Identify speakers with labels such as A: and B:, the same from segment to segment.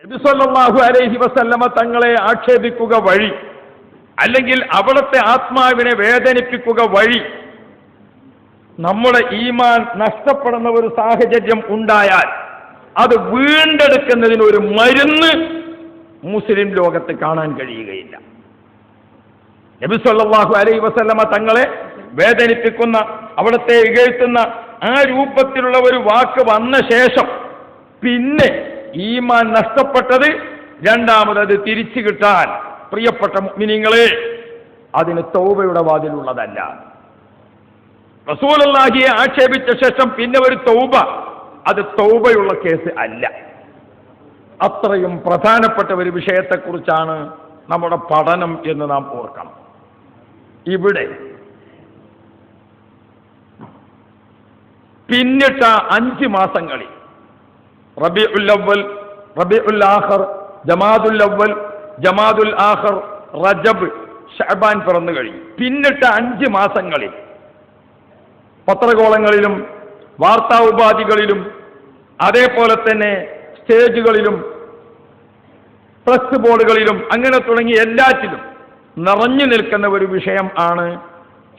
A: നബി സല്ലല്ലാഹു അലൈഹി വസല്ലമ തങ്ങളെ ആക്ഷേപിക്കുക വഴി, അല്ലെങ്കിൽ അവിടുത്തെ ആത്മാവിനെ വേദനിപ്പിക്കുക വഴി നമ്മുടെ ഈമാൻ നഷ്ടപ്പെടുന്ന ഒരു സാഹചര്യം ഉണ്ടായാൽ അത് വീണ്ടെടുക്കുന്നതിന് ഒരു മരുന്ന് മുസ്ലിം ലോകത്ത് കാണാൻ കഴിയുകയില്ല. നബി സല്ലല്ലാഹു അലൈഹി വസല്ലമ തങ്ങളെ വേദനിപ്പിക്കുന്ന, അവിടുത്തെ ഇകഴ്ത്തുന്ന ആ രൂപത്തിലുള്ള ഒരു വാക്ക് വന്ന ശേഷം പിന്നെ ഈമാൻ നഷ്ടപ്പെട്ടത് രണ്ടാമത് തിരിച്ചു കിട്ടാൻ പ്രിയപ്പെട്ട മുഅ്മിനീങ്ങളെ അതിന് തൗബയുടെ വാതിലുള്ളതല്ല. റസൂലുള്ളാഹിയെ ആക്ഷേപിച്ച ശേഷം പിന്നെ ഒരു തൗബ, അത് തൗബയുള്ള കേസ് അല്ല. അത്രയും പ്രധാനപ്പെട്ട ഒരു വിഷയത്തെക്കുറിച്ചാണ് നമ്മുടെ പഠനം എന്ന് നാം ഓർക്കണം. ഇവിടെ പിന്നിട്ട 5 മാസങ്ങളിൽ റബീഉൽ അവ്വൽ, റബീഉൽ ആഖിർ, ജമാദുൽ അവ്വൽ, ജമാദുൽ ആഖിർ, റജബ്, ശഅബാൻ പിറന്നു കഴിഞ്ഞു. പിന്നിട്ട 5 മാസങ്ങളിൽ പത്രകോളങ്ങളിലും വാർത്താ ഉപാധികളിലും അതേപോലെ തന്നെ സ്റ്റേജുകളിലും പ്രസ് ബോർഡുകളിലും അങ്ങനെ തുടങ്ങി എല്ലാറ്റിലും നിറഞ്ഞു നിൽക്കുന്ന ഒരു വിഷയം ആണ്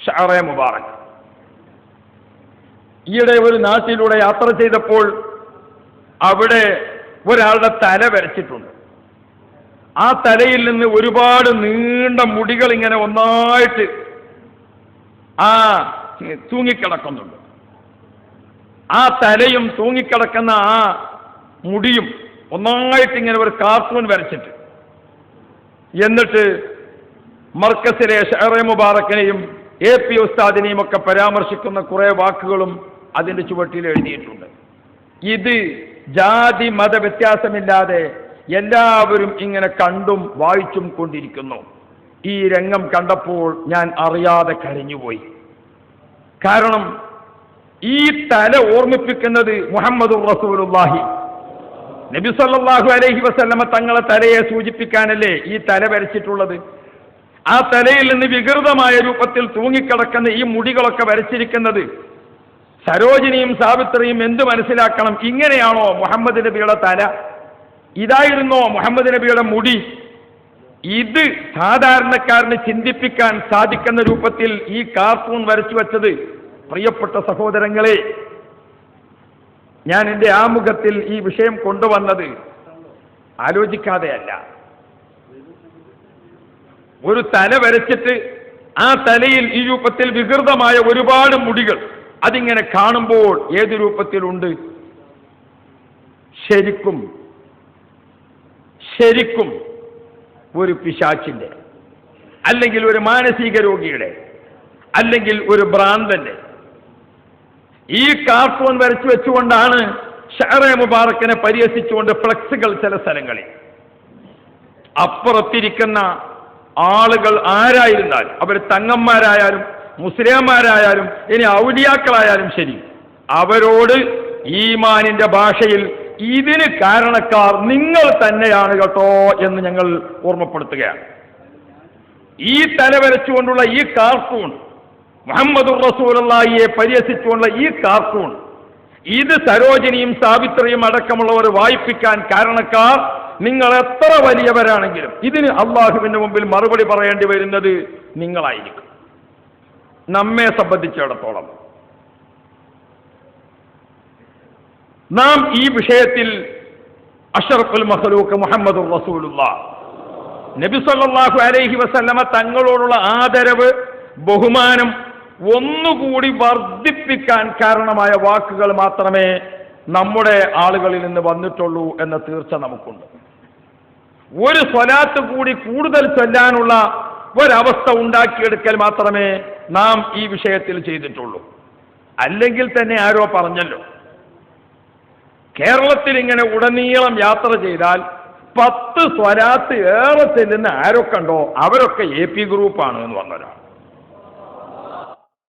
A: ഷഅറേ മുബാറക്. ഈയിടെ ഒരു നാട്ടിലൂടെ യാത്ര ചെയ്തപ്പോൾ അവിടെ ഒരാളുടെ തല വരച്ചിട്ടുണ്ട്. ആ തലയിൽ നിന്ന് ഒരുപാട് നീണ്ട മുടികൾ ഇങ്ങനെ ഒന്നായിട്ട് തൂങ്ങിക്കിടക്കുന്നുണ്ട്. ആ തലയും തൂങ്ങിക്കിടക്കുന്ന ആ മുടിയും ഒന്നായിട്ട് ഇങ്ങനെ ഒരു കാർട്ടൂൺ വരച്ചിട്ട്, എന്നിട്ട് മർക്കസിലെ ഷഅറേ മുബാറക്കിനെയും AP ഉസ്താദിനെയും ഒക്കെ പരാമർശിക്കുന്ന കുറെ വാക്കുകളും അതിന്റെ ചുവട്ടിൽ എഴുതിയിട്ടുണ്ട്. ഇത് ജാതി മത വ്യത്യാസമില്ലാതെ എല്ലാവരും ഇങ്ങനെ കണ്ടും വായിച്ചും കൊണ്ടിരിക്കുന്നു. ഈ രംഗം കണ്ടപ്പോൾ ഞാൻ അറിയാതെ കരഞ്ഞുപോയി. കാരണം ഈ തല ഓർമ്മിപ്പിക്കുന്നത് മുഹമ്മദുർ റസൂലുള്ളാഹി നബി സല്ലല്ലാഹു അലൈഹി വസല്ലമ തങ്ങളെ തലയെ സൂചിപ്പിക്കാനല്ലേ ഈ തല വരച്ചിട്ടുള്ളത്. ആ തലയിൽ നിന്ന് വികൃതമായ രൂപത്തിൽ തൂങ്ങിക്കിടക്കുന്ന ഈ മുടികളൊക്കെ വരച്ചിരിക്കുന്നത് സരോജിനിയും സാവിത്രിയും എന്ത് മനസ്സിലാക്കണം? ഇങ്ങനെയാണോ മുഹമ്മദ് നബിയുടെ തല? ഇതായിരുന്നോ മുഹമ്മദ് നബിയുടെ മുടി? ഇത് സാധാരണക്കാരന് ചിന്തിപ്പിക്കാൻ സാധിക്കുന്ന രൂപത്തിൽ ഈ കാർട്ടൂൺ വരച്ചു വച്ചത് പ്രിയപ്പെട്ട സഹോദരങ്ങളെ, ഞാൻ എൻ്റെ ആമുഖത്തിൽ ഈ വിഷയം കൊണ്ടുവന്നത് ആലോചിക്കാതെയല്ല. ഒരു തല വരച്ചിട്ട് ആ തലയിൽ ഈ രൂപത്തിൽ വികൃതമായ ഒരുപാട് മുടികൾ അതിങ്ങനെ കാണുമ്പോൾ ഏത് രൂപത്തിലുണ്ട്? ശരിക്കും ഒരു പിശാചിന്റെ, അല്ലെങ്കിൽ ഒരു മാനസിക രോഗിയുടെ, അല്ലെങ്കിൽ ഒരു ഭ്രാന്തന്റെ ഈ കാർട്ടൂൺ വരച്ചു വെച്ചുകൊണ്ടാണ് ഷഅറേ മുബാറക്കിനെ പരിഹസിച്ചുകൊണ്ട് ഫ്ലക്സുകൾ ചില സ്ഥലങ്ങളിൽ. അപ്പുറത്തിരിക്കുന്ന ആളുകൾ ആരായിരുന്നാലും, അവർ തങ്ങന്മാരായാലും മുസ്ലിംമാരായാലും ഇനി ഔലിയാക്കളായാലും ശരി, അവരോട് ഈമാനിന്റെ ഭാഷയിൽ ഇതിന് കാരണക്കാർ നിങ്ങൾ തന്നെയാണ് കേട്ടോ എന്ന് ഞങ്ങൾ ഓർമ്മപ്പെടുത്തുകയാണ്. ഈ തല വരച്ചുകൊണ്ടുള്ള ഈ കാർട്ടൂൺ, മുഹമ്മദുർ റസൂലുള്ളാഹിയെ പരിഹസിച്ചുകൊണ്ടുള്ള ഈ കാർട്ടൂൺ, ഇത് സരോജിനിയും സാവിത്രിയും അടക്കമുള്ളവർ വായിപ്പിക്കാൻ കാരണക്കാർ നിങ്ങൾ എത്ര വലിയവരാണെങ്കിലും ഇതിന് അള്ളാഹുവിന്റെ മുമ്പിൽ മറുപടി പറയേണ്ടി വരുന്നത് നിങ്ങളായിരിക്കും. നമ്മെ സംബന്ധിച്ചിടത്തോളം നാം ഈ വിഷയത്തിൽ അഷ്റഫുൽ മഖ്ലൂഖ് മുഹമ്മദുർ റസൂലുള്ളാഹ് നബി സല്ലല്ലാഹു അലൈഹി വസല്ലമ തങ്ങളോടുള്ള ആദരവ്, ബഹുമാനം ഒന്നുകൂടി വർദ്ധിപ്പിക്കാൻ കാരണമായ വാക്കുകൾ മാത്രമേ നമ്മുടെ ആളുകളിൽ നിന്ന് വന്നിട്ടുള്ളൂ എന്ന തീർച്ച നമുക്കുണ്ട്. ഒരു സ്വലാത്ത് കൂടി കൂടുതൽ ചൊല്ലാനുള്ള ഒരവസ്ഥ ഉണ്ടാക്കിയെടുക്കൽ മാത്രമേ നാം ഈ വിഷയത്തിൽ ചെയ്തിട്ടുള്ളൂ. അല്ലെങ്കിൽ തന്നെ ആരോ പറഞ്ഞല്ലോ, കേരളത്തിൽ ഇങ്ങനെ ഉടനീളം യാത്ര ചെയ്താൽ 10 സ്വലാത്ത് ഏറെ ചെല്ലുന്ന ആരൊക്കെ ഉണ്ടോ അവരൊക്കെ AP ഗ്രൂപ്പാണ് എന്ന് പറഞ്ഞൊരാൾ.